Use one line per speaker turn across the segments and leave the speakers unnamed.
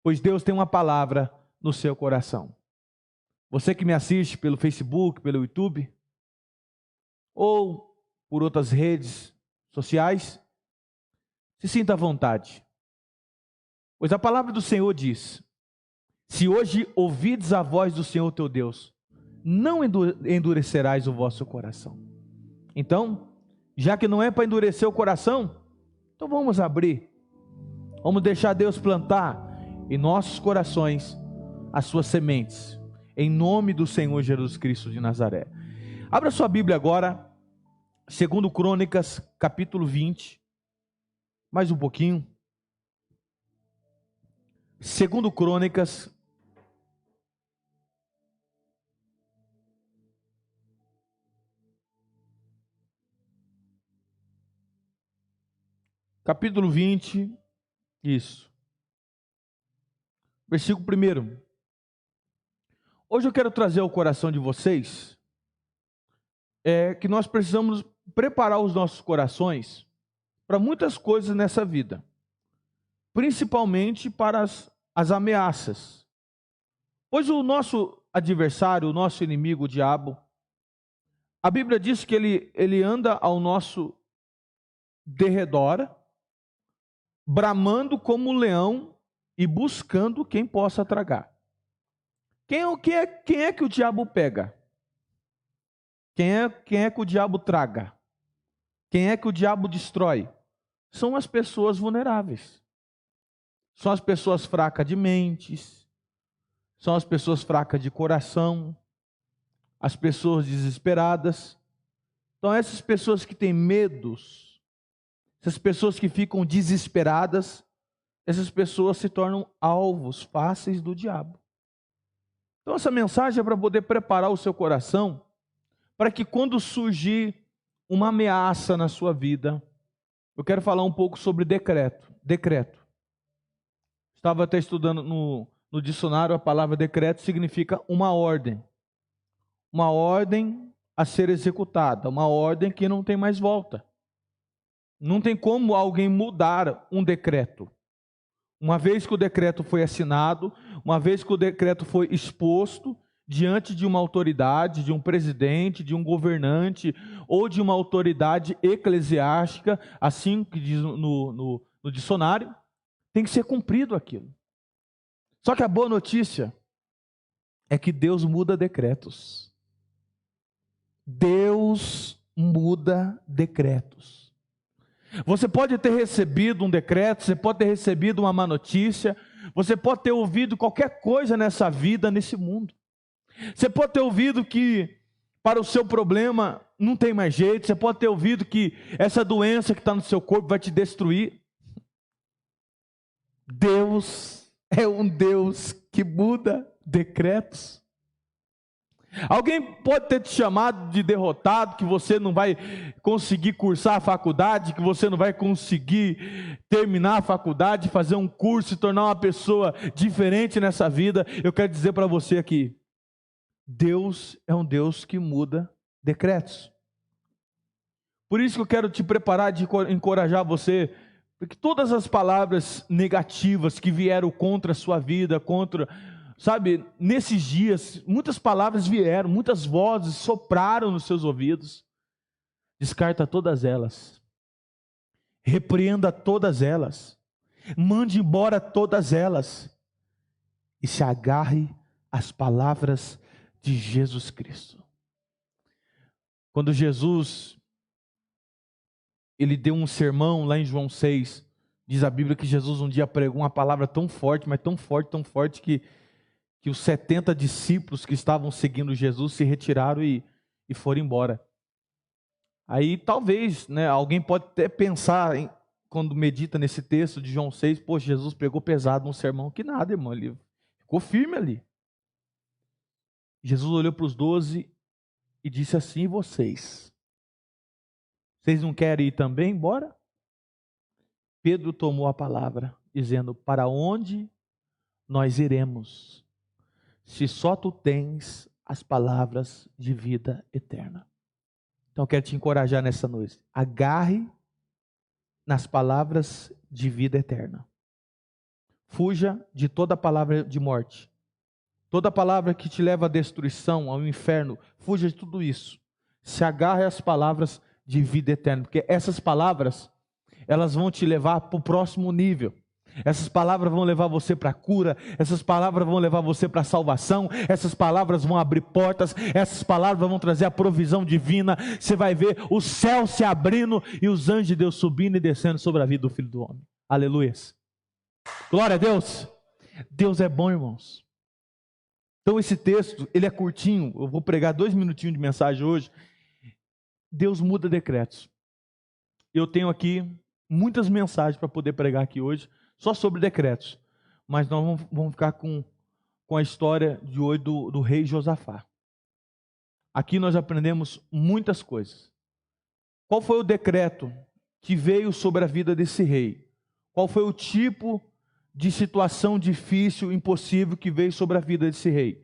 pois Deus tem uma palavra no seu coração. Você que me assiste pelo Facebook, pelo YouTube, ou por outras redes sociais, se sinta à vontade. Pois a palavra do Senhor diz: se hoje ouvides a voz do Senhor teu Deus, não endurecerás o vosso coração. Então, já que não é para endurecer o coração, então vamos abrir. Vamos deixar Deus plantar em nossos corações as suas sementes, em nome do Senhor Jesus Cristo de Nazaré. Abra sua Bíblia agora, 2 Crônicas, capítulo 20. Mais um pouquinho. 2 Crônicas, capítulo 20, isso. Versículo 1. Hoje eu quero trazer ao coração de vocês que nós precisamos preparar os nossos corações para muitas coisas nessa vida, principalmente para as ameaças. Pois o nosso adversário, o nosso inimigo, o diabo, a Bíblia diz que ele anda ao nosso derredor, bramando como um leão e buscando quem possa tragar. Quem é que o diabo pega? Quem é que o diabo traga? Quem é que o diabo destrói? São as pessoas vulneráveis. São as pessoas fracas de mentes, são as pessoas fracas de coração, as pessoas desesperadas. Então essas pessoas que têm medos, essas pessoas que ficam desesperadas, essas pessoas se tornam alvos fáceis do diabo. Então essa mensagem é para poder preparar o seu coração, para que quando surgir uma ameaça na sua vida, eu quero falar um pouco sobre decreto. Estava até estudando no dicionário, a palavra decreto significa uma ordem. Uma ordem a ser executada, uma ordem que não tem mais volta. Não tem como alguém mudar um decreto. Uma vez que o decreto foi assinado, uma vez que o decreto foi exposto diante de uma autoridade, de um presidente, de um governante ou de uma autoridade eclesiástica, assim que diz no dicionário, tem que ser cumprido aquilo. Só que a boa notícia é que Deus muda decretos. Deus muda decretos. Você pode ter recebido um decreto, você pode ter recebido uma má notícia, você pode ter ouvido qualquer coisa nessa vida, nesse mundo. Você pode ter ouvido que para o seu problema não tem mais jeito, você pode ter ouvido que essa doença que está no seu corpo vai te destruir. Deus é um Deus que muda decretos. Alguém pode ter te chamado de derrotado, que você não vai conseguir cursar a faculdade, que você não vai conseguir terminar a faculdade, fazer um curso, se tornar uma pessoa diferente nessa vida. Eu quero dizer para você aqui, Deus é um Deus que muda decretos. Por isso que eu quero te preparar, de encorajar você, porque todas as palavras negativas que vieram contra a sua vida, sabe, nesses dias, muitas palavras vieram, muitas vozes sopraram nos seus ouvidos. Descarta todas elas. Repreenda todas elas. Mande embora todas elas. E se agarre às palavras de Jesus Cristo. Quando Jesus, ele deu um sermão lá em João 6, diz a Bíblia que Jesus um dia pregou uma palavra tão forte, mas tão forte que os 70 discípulos que estavam seguindo Jesus se retiraram e foram embora. Aí talvez, alguém pode até pensar, quando medita nesse texto de João 6, pô, Jesus pegou pesado num sermão. Que nada, irmão, ele ficou firme ali. Jesus olhou para os 12 e disse assim: e vocês? Vocês não querem ir também embora? Pedro tomou a palavra, dizendo: para onde nós iremos, se só tu tens as palavras de vida eterna? Então eu quero te encorajar nessa noite. Agarre nas palavras de vida eterna. Fuja de toda palavra de morte. Toda palavra que te leva à destruição, ao inferno, fuja de tudo isso. Se agarre às palavras de vida eterna, porque essas palavras, elas vão te levar para o próximo nível. Essas palavras vão levar você para a cura, essas palavras vão levar você para a salvação, essas palavras vão abrir portas, essas palavras vão trazer a provisão divina. Você vai ver o céu se abrindo e os anjos de Deus subindo e descendo sobre a vida do Filho do Homem. Aleluia. Glória a Deus. Deus é bom, irmãos. Então esse texto, ele é curtinho, eu vou pregar 2 minutinhos de mensagem hoje. Deus muda decretos. Eu tenho aqui muitas mensagens para poder pregar aqui hoje, só sobre decretos. Mas nós vamos ficar com a história de hoje do rei Josafá. Aqui nós aprendemos muitas coisas. Qual foi o decreto que veio sobre a vida desse rei? Qual foi o tipo de situação difícil, impossível que veio sobre a vida desse rei?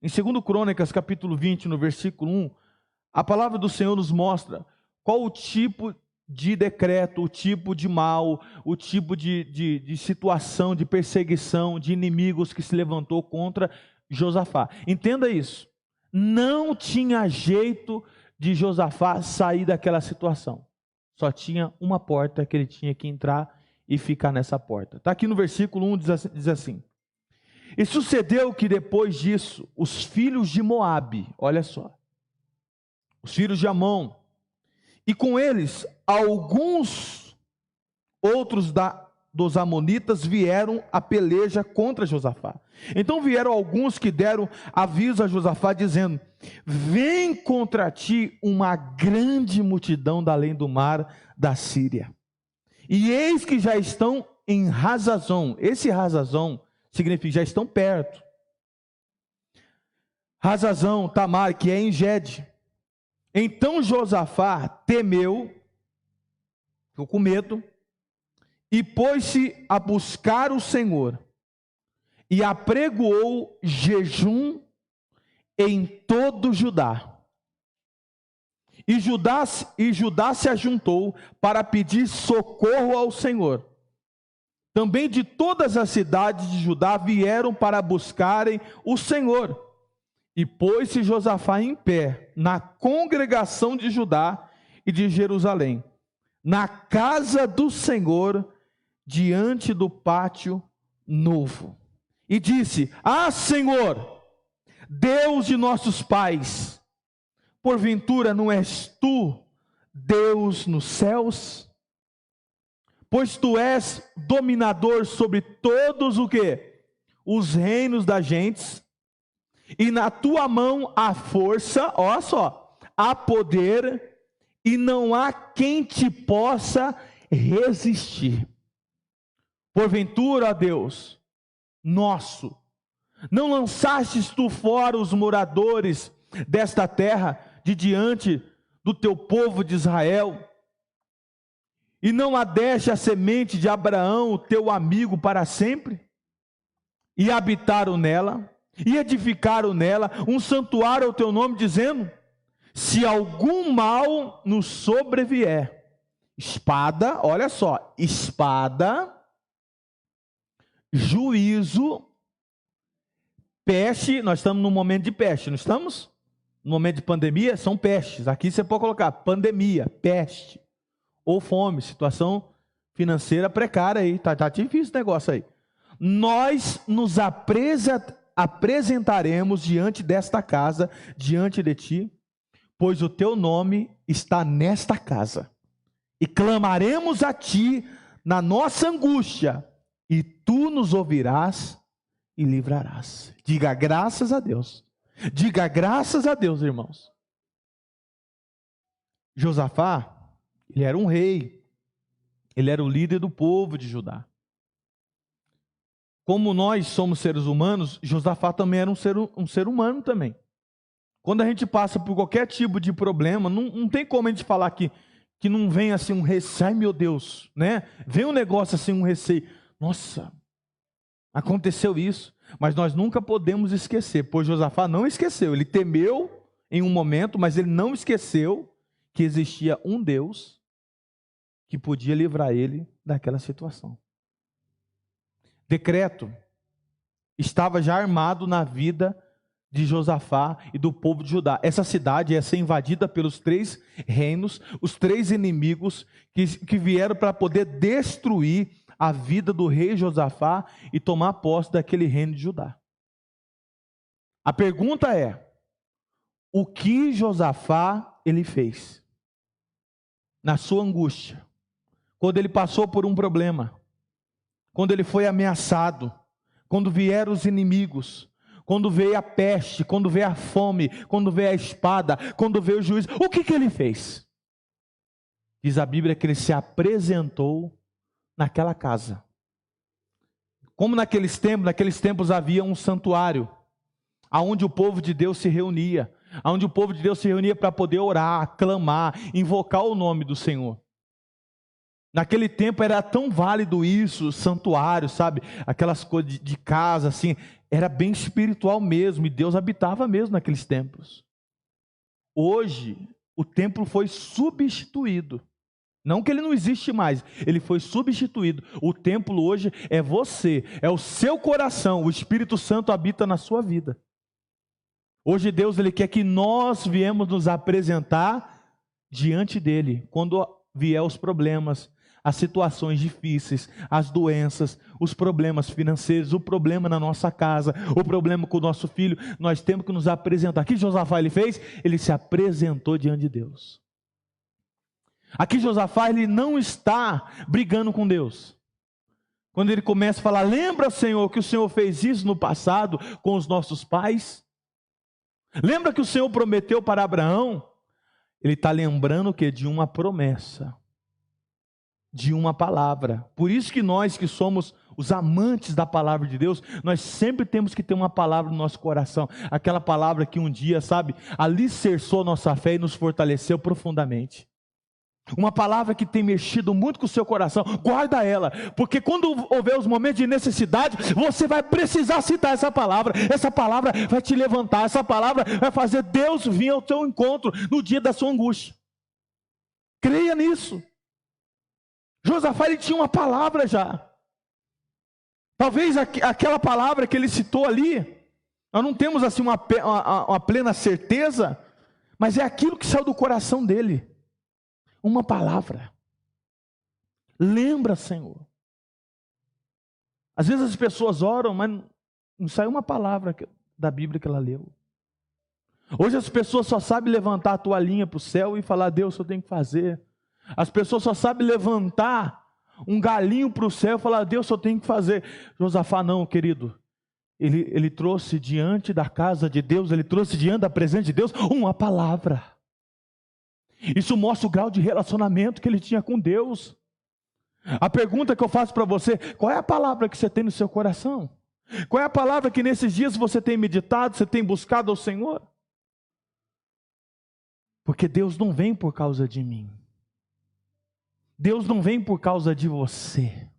Em 2 Crônicas, capítulo 20, no versículo 1, a palavra do Senhor nos mostra qual o tipo de decreto, o tipo de mal, o tipo de situação, de perseguição, de inimigos que se levantou contra Josafá. Entenda isso. Não tinha jeito de Josafá sair daquela situação. Só tinha uma porta que ele tinha que entrar e ficar nessa porta. Está aqui no versículo 1, diz assim: e sucedeu que depois disso, os filhos de Moabe, olha só, os filhos de Amon, e com eles alguns outros dos amonitas vieram a peleja contra Josafá. Então vieram alguns que deram aviso a Josafá, dizendo: vem contra ti uma grande multidão da além do mar da Síria. E eis que já estão em Hazazon. Esse Hazazon significa já estão perto. Hazazon, Tamar, que é em Gede. Então Josafá temeu, ficou com medo, e pôs-se a buscar o Senhor, e apregoou jejum em todo Judá. E Judá se ajuntou para pedir socorro ao Senhor. Também de todas as cidades de Judá vieram para buscarem o Senhor. E pôs-se Josafá em pé na congregação de Judá e de Jerusalém, na casa do Senhor, diante do pátio novo. E disse: ah, Senhor, Deus de nossos pais, porventura não és tu Deus nos céus? Pois tu és dominador sobre todos o quê? Os reinos das gentes, e na tua mão há força, olha só, há poder, e não há quem te possa resistir. Porventura, ó Deus nosso, não lançastes tu fora os moradores desta terra de diante do teu povo de Israel, e não adeste a semente de Abraão, o teu amigo, para sempre? E habitaram nela, e edificaram nela um santuário ao teu nome, dizendo: se algum mal nos sobrevier, espada, olha só, espada, juízo, peste. Nós estamos num momento de peste, não estamos? No momento de pandemia, são pestes. Aqui você pode colocar pandemia, peste, ou fome, situação financeira precária aí, tá difícil o negócio aí. Nós nos apresentaremos diante desta casa, diante de ti, pois o teu nome está nesta casa, e clamaremos a ti na nossa angústia, e tu nos ouvirás e livrarás. Diga graças a Deus. Diga graças a Deus, irmãos. Josafá, ele era um rei, ele era o líder do povo de Judá. Como nós somos seres humanos, Josafá também era um ser humano também. Quando a gente passa por qualquer tipo de problema, não tem como a gente falar que não vem assim um receio, ai meu Deus, né? Vem um negócio assim, um receio. Nossa, aconteceu isso. Mas nós nunca podemos esquecer, pois Josafá não esqueceu. Ele temeu em um momento, mas ele não esqueceu que existia um Deus que podia livrar ele daquela situação. decreto estava já armado na vida de Josafá e do povo de Judá. Essa cidade ia ser invadida pelos 3 reinos, os 3 inimigos que vieram para poder destruir a vida do rei Josafá e tomar posse daquele reino de Judá. A pergunta é: o que Josafá ele fez? Na sua angústia, quando ele passou por um problema, quando ele foi ameaçado, quando vieram os inimigos, quando veio a peste, quando veio a fome, quando veio a espada, quando veio o juízo, o que ele fez? Diz a Bíblia que ele se apresentou naquela casa. Como naqueles tempos havia um santuário, aonde o povo de Deus se reunia, aonde o povo de Deus se reunia para poder orar, clamar, invocar o nome do Senhor. Naquele tempo era tão válido isso, santuário, sabe? Aquelas coisas de casa, assim, era bem espiritual mesmo, e Deus habitava mesmo naqueles templos. Hoje, o templo foi substituído. Não que ele não existe mais, ele foi substituído. O templo hoje é você, é o seu coração, o Espírito Santo habita na sua vida. Hoje Deus ele quer que nós viemos nos apresentar diante dele, quando vier os problemas, as situações difíceis, as doenças, os problemas financeiros, o problema na nossa casa, o problema com o nosso filho, nós temos que nos apresentar. O que Josafá ele fez? Ele se apresentou diante de Deus. Aqui Josafá ele não está brigando com Deus. Quando ele começa a falar, lembra, Senhor, que o Senhor fez isso no passado com os nossos pais? Lembra que o Senhor prometeu para Abraão? Ele está lembrando o quê? De uma promessa, de uma palavra. Por isso que nós que somos os amantes da palavra de Deus, nós sempre temos que ter uma palavra no nosso coração. Aquela palavra que um dia, sabe, alicerçou a nossa fé e nos fortaleceu profundamente. Uma palavra que tem mexido muito com o seu coração, guarda ela, porque quando houver os momentos de necessidade, você vai precisar citar essa palavra vai te levantar, essa palavra vai fazer Deus vir ao teu encontro no dia da sua angústia. Creia nisso. Josafá ele tinha uma palavra já, talvez aquela palavra que ele citou ali, nós não temos assim uma plena certeza, mas é aquilo que saiu do coração dele. Uma palavra. Lembra, Senhor. Às vezes as pessoas oram, mas não sai uma palavra da Bíblia que ela leu. Hoje as pessoas só sabem levantar a toalhinha para o céu e falar, Deus, eu tenho que fazer. As pessoas só sabem levantar um galinho para o céu e falar, Deus, eu tenho que fazer. Josafá não, querido. Ele trouxe diante da casa de Deus, ele trouxe diante da presença de Deus uma palavra. Isso mostra o grau de relacionamento que ele tinha com Deus. A pergunta que eu faço para você, qual é a palavra que você tem no seu coração? Qual é a palavra que nesses dias você tem meditado, você tem buscado ao Senhor? Porque Deus não vem por causa de mim. Deus não vem por causa de você.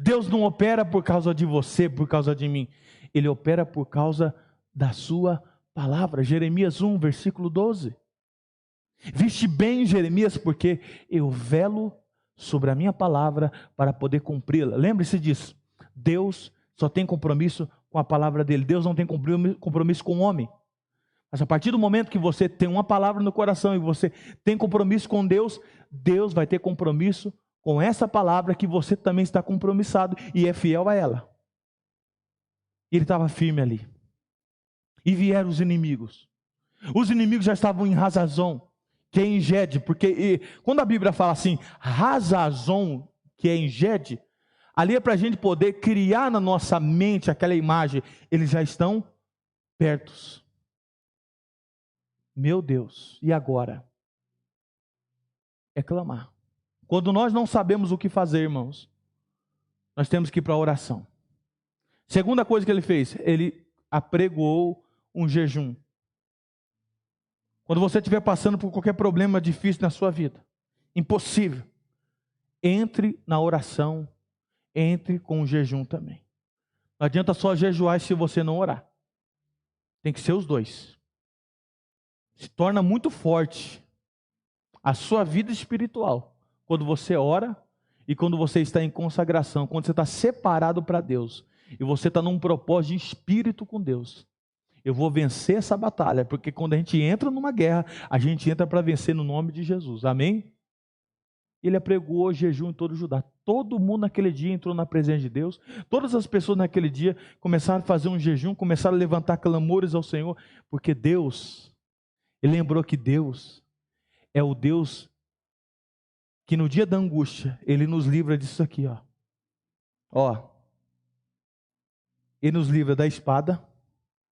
Deus não opera por causa de você, por causa de mim. Ele opera por causa da sua palavra. Jeremias 1, versículo 12. Viste bem, Jeremias, porque eu velo sobre a minha palavra para poder cumpri-la. Lembre-se disso. Deus só tem compromisso com a palavra dele. Deus não tem compromisso com o homem. Mas a partir do momento que você tem uma palavra no coração e você tem compromisso com Deus, Deus vai ter compromisso com essa palavra que você também está compromissado e é fiel a ela. Ele estava firme ali. E vieram os inimigos. Os inimigos já estavam em Hazazon, que é em Gede, porque quando a Bíblia fala assim, Hazazon, que é em Gede, ali é para a gente poder criar na nossa mente aquela imagem, eles já estão perto. Meu Deus, e agora? É clamar. Quando nós não sabemos o que fazer, irmãos, nós temos que ir para a oração. Segunda coisa que ele fez, ele apregoou um jejum. Quando você estiver passando por qualquer problema difícil na sua vida, impossível, entre na oração, entre com o jejum também. Não adianta só jejuar se você não orar. Tem que ser os dois. Se torna muito forte a sua vida espiritual quando você ora e quando você está em consagração, quando você está separado para Deus, e você está num propósito de espírito com Deus, eu vou vencer essa batalha, porque quando a gente entra numa guerra, a gente entra para vencer no nome de Jesus, amém? Ele apregoou jejum em todo o Judá. Todo mundo naquele dia entrou na presença de Deus. Todas as pessoas naquele dia começaram a fazer um jejum, começaram a levantar clamores ao Senhor, porque Deus, ele lembrou que Deus é o Deus que no dia da angústia, ele nos livra disso aqui, ó. Ele nos livra da espada,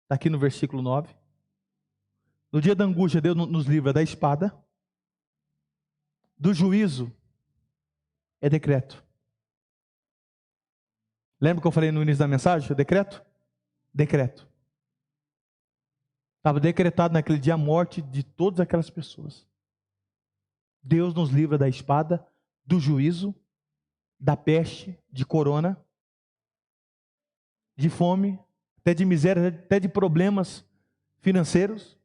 está aqui no versículo 9. No dia da angústia, Deus nos livra da espada, do juízo, é decreto. Lembra que eu falei no início da mensagem? Decreto? Decreto. Estava decretado naquele dia a morte de todas aquelas pessoas. Deus nos livra da espada, do juízo, da peste, de corona, de fome, até de miséria, até de problemas financeiros.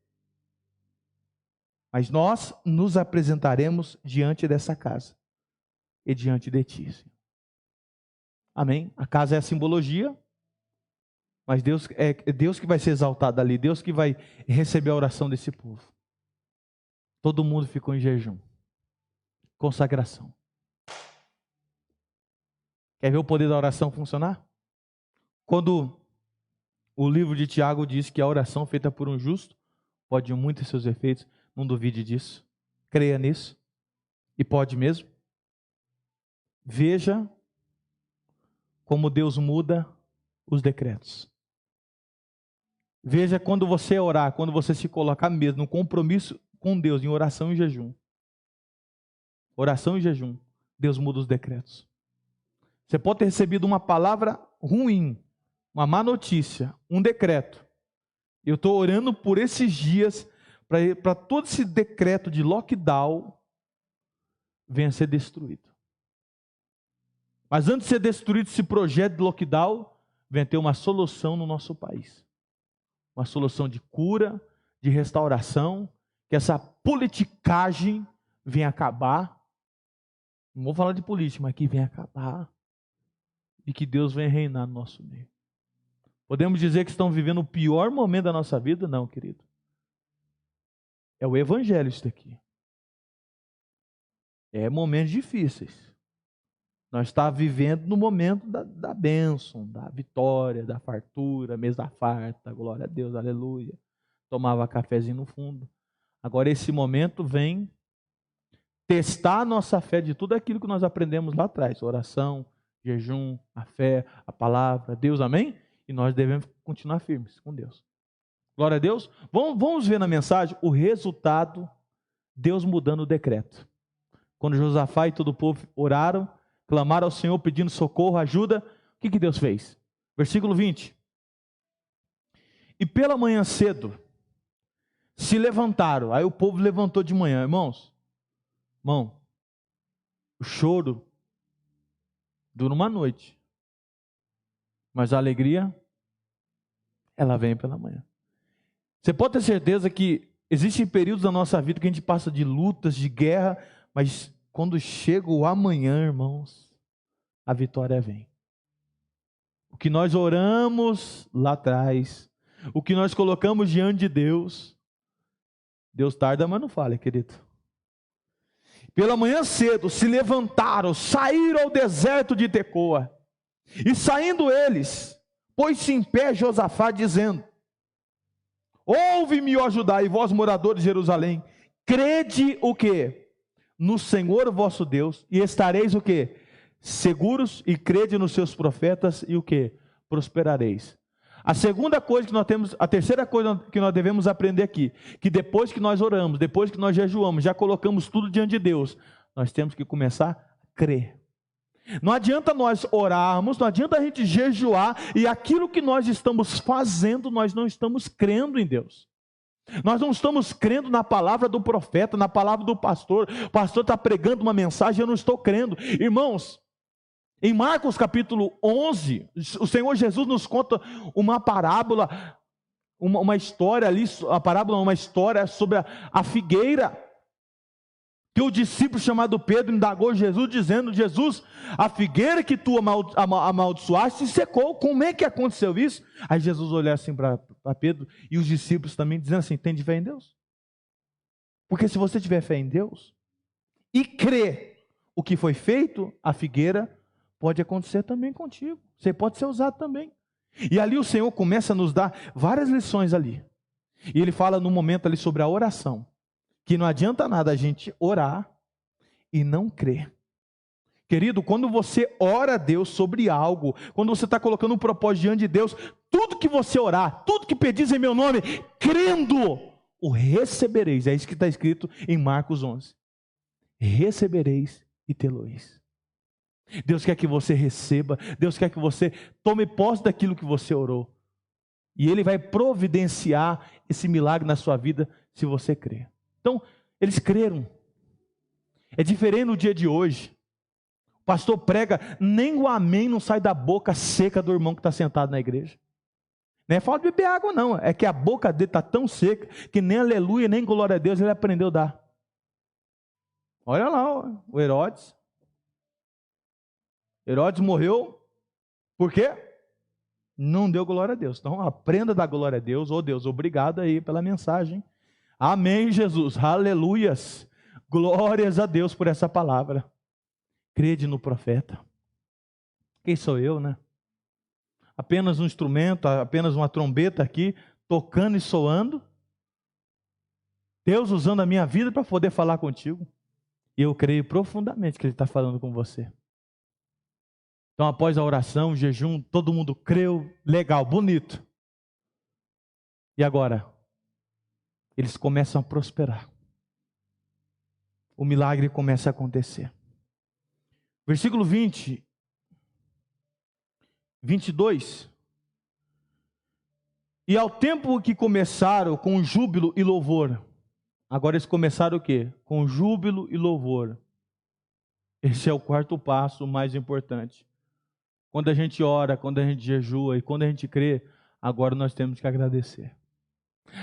Mas nós nos apresentaremos diante dessa casa e diante de ti, Senhor. Amém? A casa é a simbologia, mas Deus é Deus que vai ser exaltado ali, Deus que vai receber a oração desse povo. Todo mundo ficou em jejum, consagração. Quer ver o poder da oração funcionar? Quando o livro de Tiago diz que a oração feita por um justo pode muito ter seus efeitos, não duvide disso, creia nisso, e pode mesmo. Veja como Deus muda os decretos. Veja quando você orar, quando você se colocar mesmo no compromisso com Deus, em oração e jejum. Oração e jejum, Deus muda os decretos. Você pode ter recebido uma palavra ruim, uma má notícia, um decreto. Eu estou orando por esses dias para todo esse decreto de lockdown venha a ser destruído. Mas antes de ser destruído esse projeto de lockdown, venha ter uma solução no nosso país. Uma solução de cura, de restauração, que essa politicagem venha acabar. Não vou falar de política, mas que venha acabar. E que Deus venha reinar no nosso meio. Podemos dizer que estão vivendo o pior momento da nossa vida? Não, querido. É o evangelho isso daqui. É momentos difíceis. Nós estamos vivendo no momento da bênção, da vitória, da fartura, mesa da farta, glória a Deus, aleluia. Tomava cafezinho no fundo. Agora esse momento vem testar a nossa fé de tudo aquilo que nós aprendemos lá atrás. Oração, jejum, a fé, a palavra, Deus, amém? E nós devemos continuar firmes com Deus. Glória a Deus. Vamos ver na mensagem o resultado, Deus mudando o decreto. Quando Josafá e todo o povo oraram, clamaram ao Senhor pedindo socorro, ajuda, o que Deus fez? Versículo 20. E pela manhã cedo, se levantaram. Aí o povo levantou de manhã. Irmão, o choro dura uma noite. Mas a alegria, ela vem pela manhã. Você pode ter certeza que existem períodos da nossa vida que a gente passa de lutas, de guerra, mas quando chega o amanhã, irmãos, a vitória vem. O que nós oramos lá atrás, o que nós colocamos diante de Deus, Deus tarda, mas não falha, querido. Pela manhã cedo se levantaram, saíram ao deserto de Tecoa, e saindo eles, pôs-se em pé Josafá, dizendo: ouve-me, ó Judá, e vós moradores de Jerusalém, crede o quê? No Senhor vosso Deus, e estareis o quê? Seguros, e crede nos seus profetas, e o quê? Prosperareis. A segunda coisa que nós temos, a terceira coisa que nós devemos aprender aqui, que depois que nós oramos, depois que nós jejuamos, já colocamos tudo diante de Deus, nós temos que começar a crer. Não adianta nós orarmos, não adianta a gente jejuar, e aquilo que nós estamos fazendo, nós não estamos crendo em Deus. Nós não estamos crendo na palavra do profeta, na palavra do pastor. O pastor está pregando uma mensagem, eu não estou crendo. Irmãos, em Marcos capítulo 11, o Senhor Jesus nos conta uma parábola, uma história ali, a parábola é uma história sobre a figueira. que o discípulo chamado Pedro indagou Jesus, dizendo: Jesus, a figueira que tu amaldiçoaste se secou, como é que aconteceu isso? Aí Jesus olhou assim para Pedro e os discípulos também, dizendo assim: tem fé em Deus? Porque se você tiver fé em Deus e crer o que foi feito, a figueira pode acontecer também contigo, você pode ser usado também. E ali o Senhor começa a nos dar várias lições ali, e Ele fala no momento ali sobre a oração, que não adianta nada a gente orar e não crer. Querido, quando você ora a Deus sobre algo, quando você está colocando um propósito diante de Deus, tudo que você orar, tudo que pedis em meu nome, crendo, o recebereis. É isso que está escrito em Marcos 11. Recebereis e tê-lo-eis. Deus quer que você receba, Deus quer que você tome posse daquilo que você orou. E Ele vai providenciar esse milagre na sua vida, se você crer. Então, eles creram. É diferente no dia de hoje. O pastor prega, nem o amém não sai da boca seca do irmão que está sentado na igreja. Não é falta de beber água não, é que a boca dele está tão seca, que nem aleluia, nem glória a Deus ele aprendeu a dar. Olha lá, o Herodes. Herodes morreu, por quê? Não deu glória a Deus. Então aprenda a dar glória a Deus. Oh Deus, obrigado aí pela mensagem. Amém, Jesus, aleluias, glórias a Deus por essa palavra. Crede no profeta. Quem sou eu, né? Apenas um instrumento, apenas uma trombeta aqui, tocando e soando. Deus usando a minha vida para poder falar contigo. E eu creio profundamente que Ele está falando com você. Então após a oração, o jejum, todo mundo creu, legal, bonito. E agora? Eles começam a prosperar. O milagre começa a acontecer. Versículo 20, 22. E ao tempo que começaram com júbilo e louvor. Agora eles começaram o quê? Com júbilo e louvor. Esse é o quarto passo mais importante. Quando a gente ora, quando a gente jejua e quando a gente crê, agora nós temos que agradecer.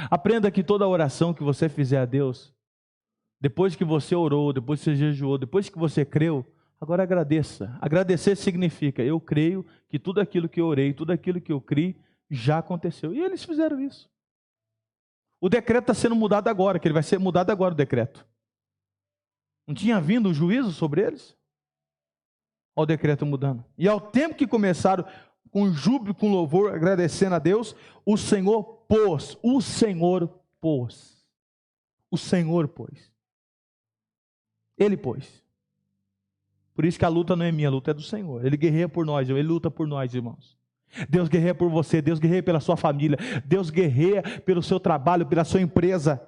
Aprenda que toda oração que você fizer a Deus, depois que você orou, depois que você jejuou, depois que você creu, agora agradeça. Agradecer significa, eu creio que tudo aquilo que eu orei, tudo aquilo que eu criei, já aconteceu. E eles fizeram isso. O decreto está sendo mudado agora, que ele vai ser mudado agora o decreto. Não tinha vindo o juízo sobre eles? Olha o decreto mudando. E ao tempo que começaram com júbilo, com louvor, agradecendo a Deus, o Senhor pôs. O Senhor pôs. O Senhor pôs. Ele pôs. Por isso que a luta não é minha, a luta é do Senhor. Ele guerreia por nós, Ele luta por nós, irmãos. Deus guerreia por você, Deus guerreia pela sua família, Deus guerreia pelo seu trabalho, pela sua empresa.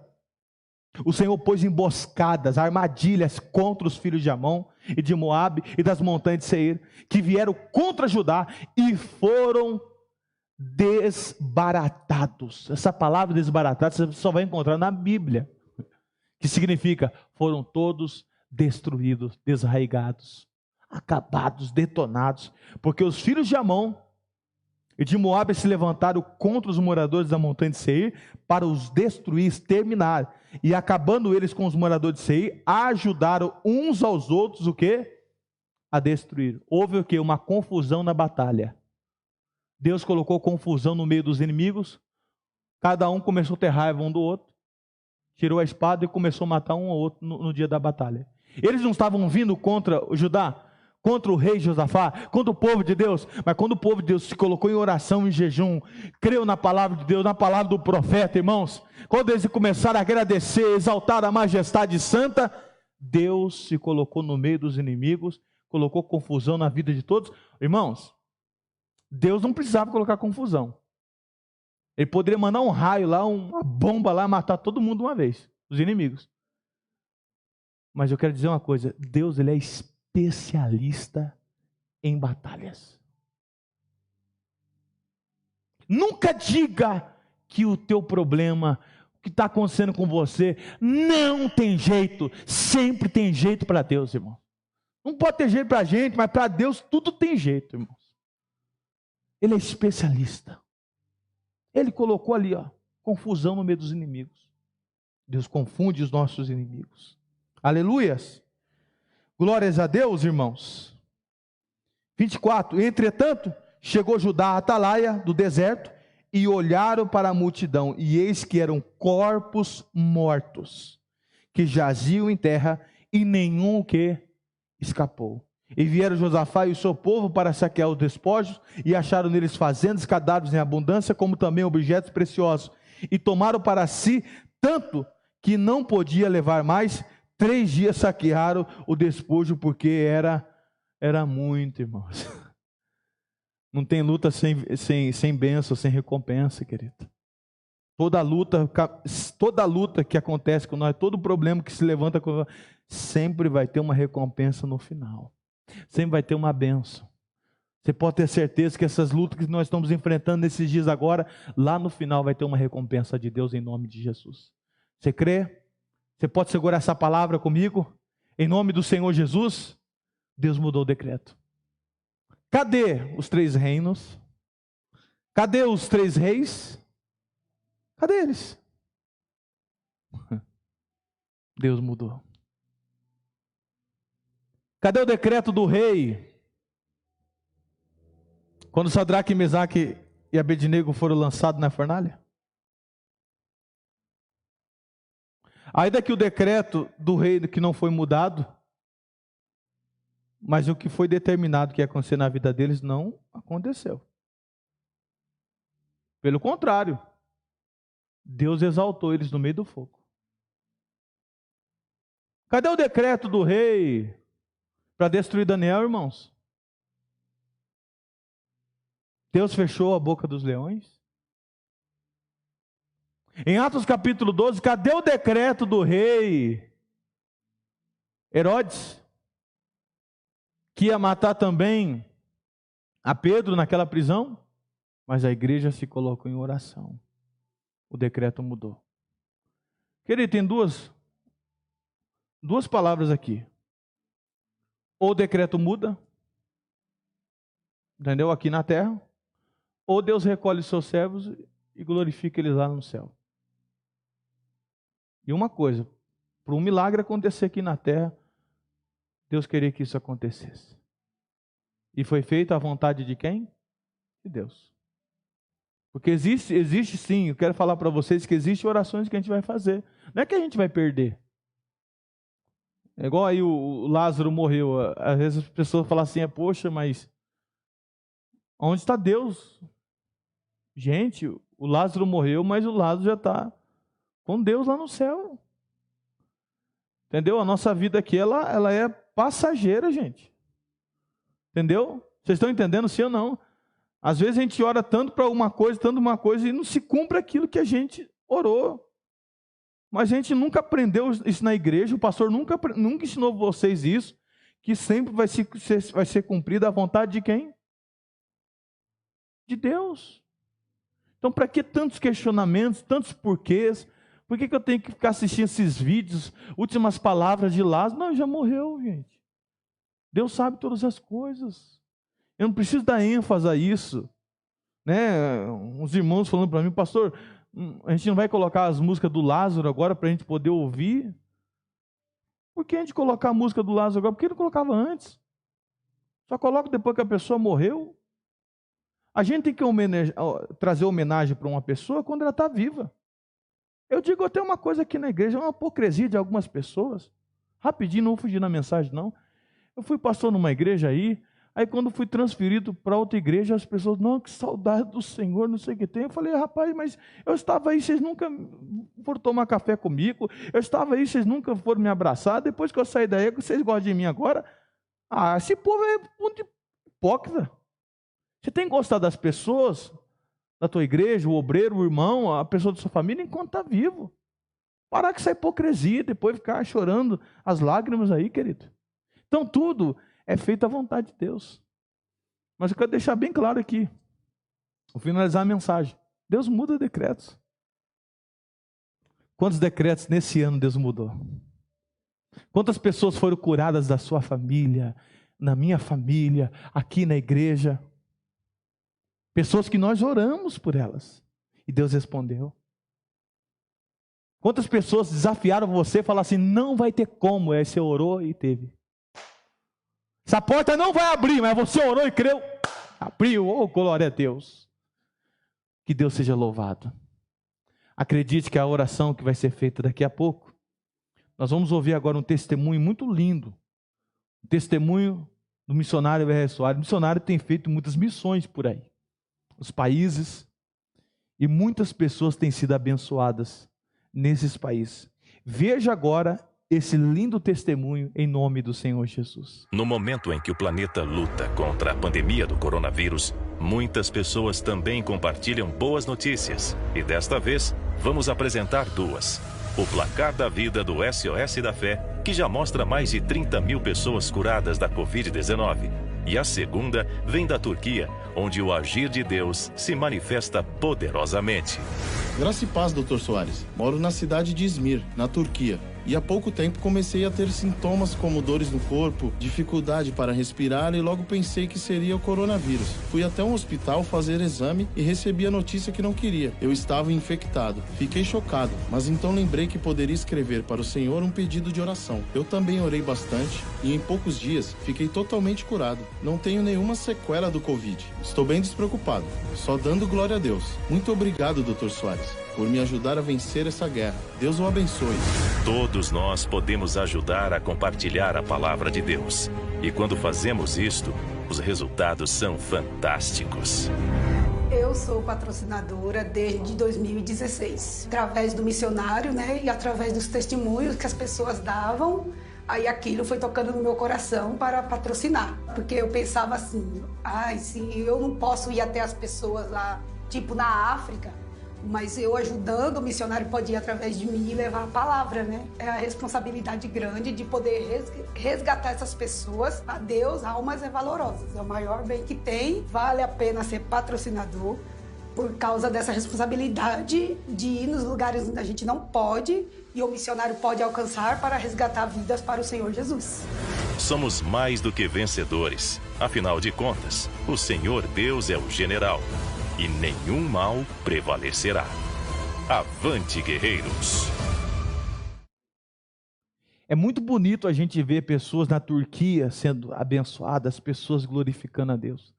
O Senhor pôs emboscadas, armadilhas contra os filhos de Amon e de Moabe e das montanhas de Seir, que vieram contra Judá e foram desbaratados. Essa palavra desbaratados você só vai encontrar na Bíblia, que significa foram todos destruídos, desarraigados, acabados, detonados, porque os filhos de Amon e de Moabe se levantaram contra os moradores da montanha de Seir para os destruir, exterminar. E acabando eles com os moradores de Seir, ajudaram uns aos outros o quê? A destruir. Houve o quê? Uma confusão na batalha. Deus colocou confusão no meio dos inimigos. Cada um começou a ter raiva um do outro. Tirou a espada e começou a matar um ao outro no dia da batalha. Eles não estavam vindo contra o Judá, contra o rei Josafá, contra o povo de Deus, mas quando o povo de Deus se colocou em oração, em jejum, creu na palavra de Deus, na palavra do profeta, irmãos, quando eles começaram a agradecer, exaltar a majestade santa, Deus se colocou no meio dos inimigos, colocou confusão na vida de todos. Irmãos, Deus não precisava colocar confusão. Ele poderia mandar um raio lá, uma bomba lá, matar todo mundo de uma vez, os inimigos. Mas eu quero dizer uma coisa, Deus ele é especialista em batalhas. Nunca diga que o teu problema, o que está acontecendo com você, não tem jeito. Sempre tem jeito para Deus, irmão. Não pode ter jeito para a gente, mas para Deus tudo tem jeito, irmãos. Ele é especialista. Ele colocou ali, confusão no meio dos inimigos. Deus confunde os nossos inimigos. Aleluias. Glórias a Deus, irmãos. 24. Entretanto, chegou Judá à atalaia do deserto, e olharam para a multidão, e eis que eram corpos mortos, que jaziam em terra, e nenhum que escapou. E vieram Josafá e o seu povo para saquear os despojos, e acharam neles fazendas, cadáveres em abundância, como também objetos preciosos. E tomaram para si tanto que não podia levar mais. 3 dias saquearam o despojo, porque era muito, irmãos. Não tem luta sem bênção, sem recompensa, querido. Toda luta que acontece com nós, todo problema que se levanta com nós, sempre vai ter uma recompensa no final. Sempre vai ter uma bênção. Você pode ter certeza que essas lutas que nós estamos enfrentando nesses dias agora, lá no final vai ter uma recompensa de Deus em nome de Jesus. Você crê? Você pode segurar essa palavra comigo? Em nome do Senhor Jesus, Deus mudou o decreto. Cadê os 3 reinos? Cadê os 3 reis? Cadê eles? Deus mudou. Cadê o decreto do rei? Quando Sadraque, Mesaque e Abednego foram lançados na fornalha? Ainda que o decreto do rei que não foi mudado, mas o que foi determinado que ia acontecer na vida deles não aconteceu. Pelo contrário, Deus exaltou eles no meio do fogo. Cadê o decreto do rei para destruir Daniel, irmãos? Deus fechou a boca dos leões? Em Atos capítulo 12, cadê o decreto do rei Herodes, que ia matar também a Pedro naquela prisão? Mas a igreja se colocou em oração. O decreto mudou. Querido, tem duas palavras aqui. Ou o decreto muda, entendeu? Aqui na terra. Ou Deus recolhe seus servos e glorifica eles lá no céu. E uma coisa, para um milagre acontecer aqui na terra, Deus queria que isso acontecesse. E foi feita a vontade de quem? De Deus. Porque existe sim, eu quero falar para vocês que existem orações que a gente vai fazer. Não é que a gente vai perder. É igual aí o Lázaro morreu. Às vezes as pessoas falam assim, poxa, mas onde está Deus? Gente, o Lázaro morreu, mas o Lázaro já está com Deus lá no céu. Entendeu? A nossa vida aqui, ela é passageira, gente. Entendeu? Vocês estão entendendo, sim ou não? Às vezes a gente ora tanto para uma coisa, e não se cumpre aquilo que a gente orou. Mas a gente nunca aprendeu isso na igreja, o pastor nunca ensinou vocês isso, que sempre vai ser cumprida a vontade de quem? De Deus. Então, para que tantos questionamentos, tantos porquês? Por que eu tenho que ficar assistindo esses vídeos, últimas palavras de Lázaro? Não, já morreu, gente. Deus sabe todas as coisas. Eu não preciso dar ênfase a isso. Né? Uns irmãos falando para mim, pastor, a gente não vai colocar as músicas do Lázaro agora para a gente poder ouvir? Por que a gente colocar a música do Lázaro agora? Por que não colocava antes? Só coloca depois que a pessoa morreu. A gente tem que trazer homenagem para uma pessoa quando ela está viva. Eu digo até uma coisa aqui na igreja, é uma hipocrisia de algumas pessoas. Rapidinho, não vou fugir na mensagem não. Eu fui pastor numa igreja aí quando fui transferido para outra igreja, as pessoas, não, que saudade do Senhor, não sei o que tem. Eu falei, rapaz, mas eu estava aí, vocês nunca foram tomar café comigo, eu estava aí, vocês nunca foram me abraçar, depois que eu saí daí, vocês gostam de mim agora? Esse povo é muito hipócrita. Você tem que gostar das pessoas, da tua igreja, o obreiro, o irmão, a pessoa da sua família, enquanto está vivo. Parar com essa hipocrisia, depois ficar chorando as lágrimas aí, querido. Então tudo é feito à vontade de Deus. Mas eu quero deixar bem claro aqui, vou finalizar a mensagem. Deus muda decretos. Quantos decretos nesse ano Deus mudou? Quantas pessoas foram curadas da sua família, na minha família, aqui na igreja? Pessoas que nós oramos por elas. E Deus respondeu. Quantas pessoas desafiaram você e falaram assim, não vai ter como, aí você orou e teve. Essa porta não vai abrir, mas você orou e creu, abriu, oh glória a Deus. Que Deus seja louvado. Acredite que a oração que vai ser feita daqui a pouco, nós vamos ouvir agora um testemunho muito lindo, um testemunho do missionário B.R. Soares. O missionário tem feito muitas missões por aí, os países, e muitas pessoas têm sido abençoadas nesses países. Veja agora esse lindo testemunho em nome do Senhor Jesus.
No momento em que o planeta luta contra a pandemia do coronavírus, muitas pessoas também compartilham boas notícias. E desta vez, vamos apresentar duas. O placar da vida do SOS da Fé, que já mostra mais de 30 mil pessoas curadas da Covid-19. E a segunda vem da Turquia, onde o agir de Deus se manifesta poderosamente.
Graça e paz, Dr. Soares. Moro na cidade de Izmir, na Turquia. E há pouco tempo comecei a ter sintomas como dores no corpo, dificuldade para respirar e logo pensei que seria o coronavírus. Fui até um hospital fazer exame e recebi a notícia que não queria. Eu estava infectado. Fiquei chocado, mas então lembrei que poderia escrever para o Senhor um pedido de oração. Eu também orei bastante e em poucos dias fiquei totalmente curado. Não tenho nenhuma sequela do Covid. Estou bem despreocupado, só dando glória a Deus. Muito obrigado, Dr. Soares, por me ajudar a vencer essa guerra. Deus o abençoe.
Todos nós podemos ajudar a compartilhar a palavra de Deus. E quando fazemos isto, os resultados são fantásticos.
Eu sou patrocinadora desde 2016. Através do missionário, e através dos testemunhos que as pessoas davam, aí aquilo foi tocando no meu coração para patrocinar. Porque eu pensava assim, se eu não posso ir até as pessoas lá, tipo na África, mas eu ajudando, o missionário pode ir através de mim e levar a palavra, É a responsabilidade grande de poder resgatar essas pessoas. A Deus, almas valorosas. É o maior bem que tem. Vale a pena ser patrocinador por causa dessa responsabilidade de ir nos lugares onde a gente não pode e o missionário pode alcançar para resgatar vidas para o Senhor Jesus.
Somos mais do que vencedores. Afinal de contas, o Senhor Deus é o general. E nenhum mal prevalecerá. Avante, guerreiros!
É muito bonito a gente ver pessoas na Turquia sendo abençoadas, pessoas glorificando a Deus.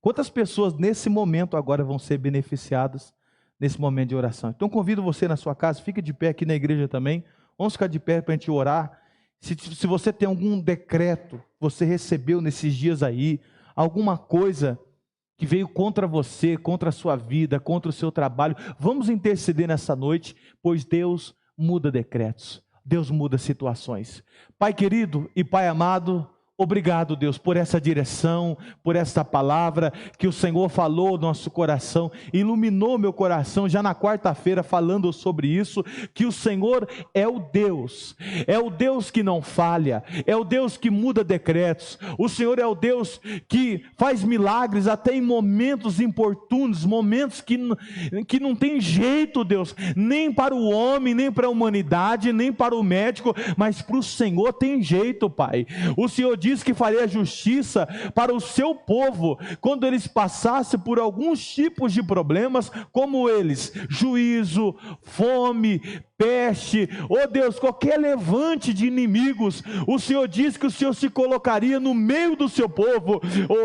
Quantas pessoas nesse momento agora vão ser beneficiadas nesse momento de oração? Então convido você na sua casa, fica de pé aqui na igreja também, vamos ficar de pé para a gente orar. Se você tem algum decreto, você recebeu nesses dias aí, alguma coisa que veio contra você, contra a sua vida, contra o seu trabalho, vamos interceder nessa noite, pois Deus muda decretos, Deus muda situações. Pai querido e Pai amado, obrigado, Deus, por essa direção, por essa palavra que o Senhor falou no nosso coração, iluminou meu coração já na quarta-feira falando sobre isso, que o Senhor é o Deus que não falha, é o Deus que muda decretos, o Senhor é o Deus que faz milagres até em momentos importunos, momentos que não tem jeito, Deus, nem para o homem, nem para a humanidade, nem para o médico, mas para o Senhor tem jeito, Pai. O Senhor diz que faria justiça para o seu povo, quando eles passassem por alguns tipos de problemas, como eles, juízo, fome, peste, Deus, qualquer levante de inimigos, o Senhor diz que o Senhor se colocaria no meio do seu povo.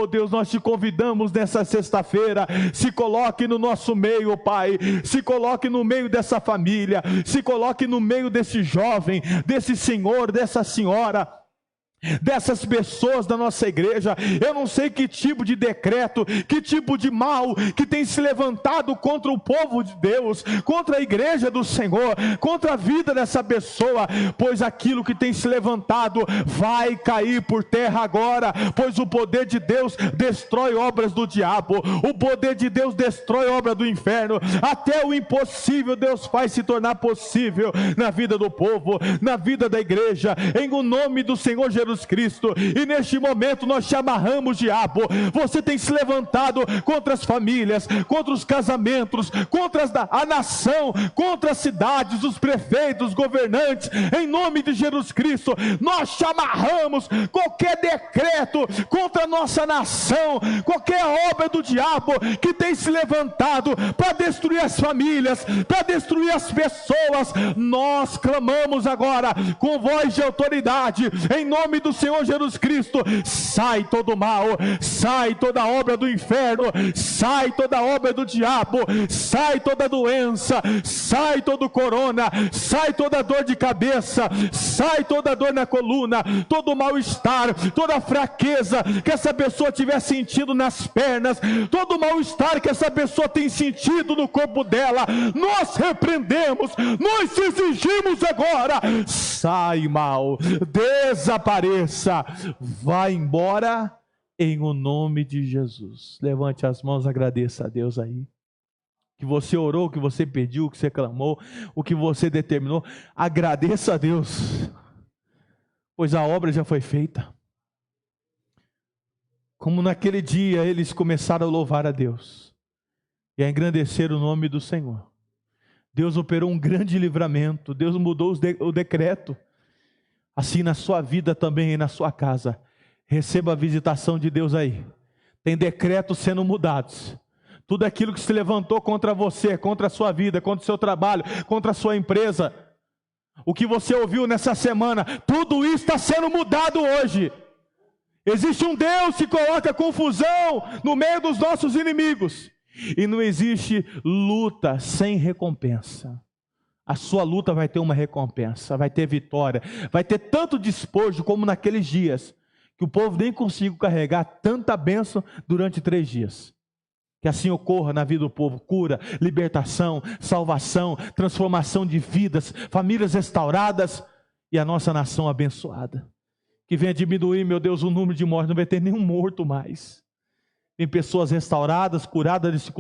Deus, nós te convidamos nessa sexta-feira, se coloque no nosso meio, Pai, se coloque no meio dessa família, se coloque no meio desse jovem, desse senhor, dessa senhora, dessas pessoas da nossa igreja. Eu não sei que tipo de decreto, que tipo de mal que tem se levantado contra o povo de Deus, contra a igreja do Senhor, contra a vida dessa pessoa, pois aquilo que tem se levantado vai cair por terra agora, pois o poder de Deus destrói obras do diabo, o poder de Deus destrói obra do inferno, até o impossível Deus faz se tornar possível na vida do povo, na vida da igreja, em o nome do Senhor Jesus. Jesus Cristo. E neste momento nós te amarramos, diabo. Você tem se levantado contra as famílias, contra os casamentos, contra a nação, contra as cidades, os prefeitos, os governantes. Em nome de Jesus Cristo, nós te amarramos. Qualquer decreto contra a nossa nação, qualquer obra do diabo que tem se levantado para destruir as famílias, para destruir as pessoas, nós clamamos agora com voz de autoridade, em nome do Senhor Jesus Cristo. Sai todo mal, sai toda obra do inferno, sai toda obra do diabo, sai toda doença, sai todo corona, sai toda dor de cabeça, sai toda dor na coluna, todo mal-estar, toda fraqueza que essa pessoa tiver sentido nas pernas, todo mal-estar que essa pessoa tem sentido no corpo dela, nós repreendemos, nós exigimos agora: sai mal, desapareça, vai embora em o nome de Jesus. Levante as mãos, agradeça a Deus aí. Que você orou, que você pediu, que você clamou, o que você determinou, agradeça a Deus, pois a obra já foi feita. Como naquele dia eles começaram a louvar a Deus e a engrandecer o nome do Senhor. Deus operou um grande livramento, Deus mudou o decreto. Assim na sua vida também e na sua casa, receba a visitação de Deus aí. Tem decretos sendo mudados. Tudo aquilo que se levantou contra você, contra a sua vida, contra o seu trabalho, contra a sua empresa, o que você ouviu nessa semana, tudo isso está sendo mudado hoje. Existe um Deus que coloca confusão no meio dos nossos inimigos. E não existe luta sem recompensa. A sua luta vai ter uma recompensa, vai ter vitória, vai ter tanto despojo como naqueles dias, que o povo nem conseguiu carregar tanta bênção durante 3 dias. Que assim ocorra na vida do povo: cura, libertação, salvação, transformação de vidas, famílias restauradas e a nossa nação abençoada. Que venha diminuir, meu Deus, o número de mortes, não vai ter nenhum morto mais. Tem pessoas restauradas, curadas desse